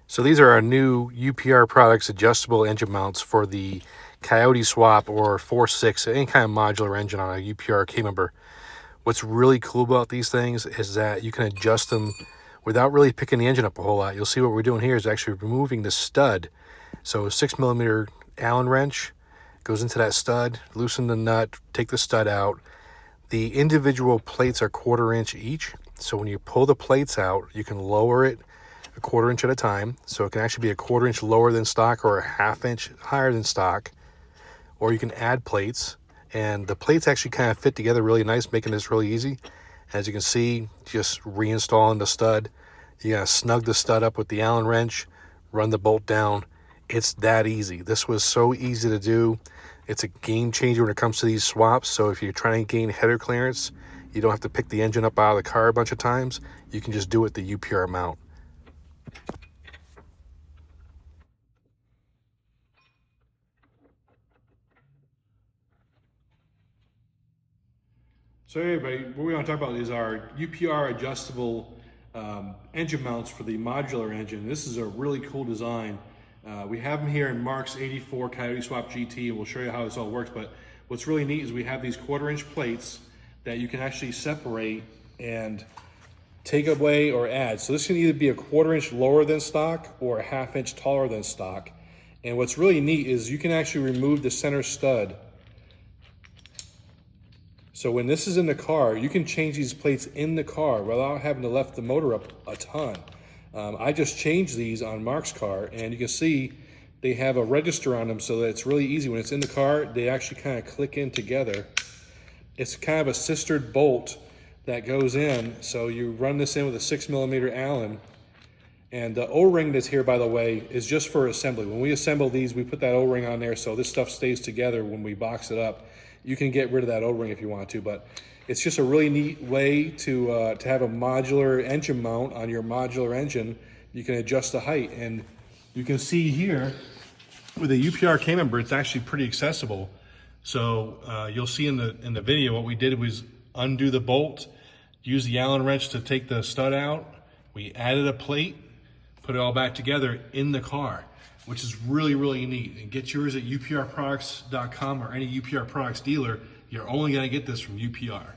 So these are our new UPR products, adjustable engine mounts for the Coyote Swap or 4.6, any kind of modular engine on a UPR K-member. What's really cool about these things is that you can adjust them without really picking the engine up a whole lot. You'll see what we're doing here is actually removing the stud. So a 6mm Allen wrench goes into that stud, loosen the nut, take the stud out. The individual plates are 1/4 inch each. So when you pull the plates out, you can lower it a 1/4 inch at a time. So it can actually be a 1/4 inch lower than stock or a 1/2 inch higher than stock. Or you can add plates, and the plates actually kind of fit together really nice, making this really easy. As you can see, just reinstalling the stud. You gotta snug the stud up with the Allen wrench, run the bolt down. It's that easy. This was so easy to do. It's a game changer when it comes to these swaps. So if you're trying to gain header clearance, you don't have to pick the engine up out of the car a bunch of times. You can just do it with the UPR mount. So everybody, what we want to talk about is our UPR adjustable engine mounts for the modular engine. This is a really cool design. We have them here in Mark's 84 Coyote Swap GT, and we'll show you how this all works. But what's really neat is we have these 1/4 inch plates that you can actually separate and take away or add. So this can either be a 1/4 inch lower than stock or a 1/2 inch taller than stock. And what's really neat is you can actually remove the center stud. So when this is in the car, you can change these plates in the car without having to lift the motor up a ton. I just changed these on Mark's car, and you can see they have a register on them so that it's really easy. When it's in the car, they actually kind of click in together. It's kind of a sistered bolt that goes in. So you run this in with a 6mm Allen. And the O-ring that's here, by the way, is just for assembly. When we assemble these, we put that O-ring on there so this stuff stays together when we box it up. You can get rid of that O-ring if you want to, but it's just a really neat way to have a modular engine mount on your modular engine. You can adjust the height, and you can see here with a UPR K-member, it's actually pretty accessible. So you'll see in the video what we did was undo the bolt, use the Allen wrench to take the stud out. We added a plate, put it all back together in the car, which is really, really neat. And get yours at uprproducts.com or any UPR products dealer. You're only gonna get this from UPR.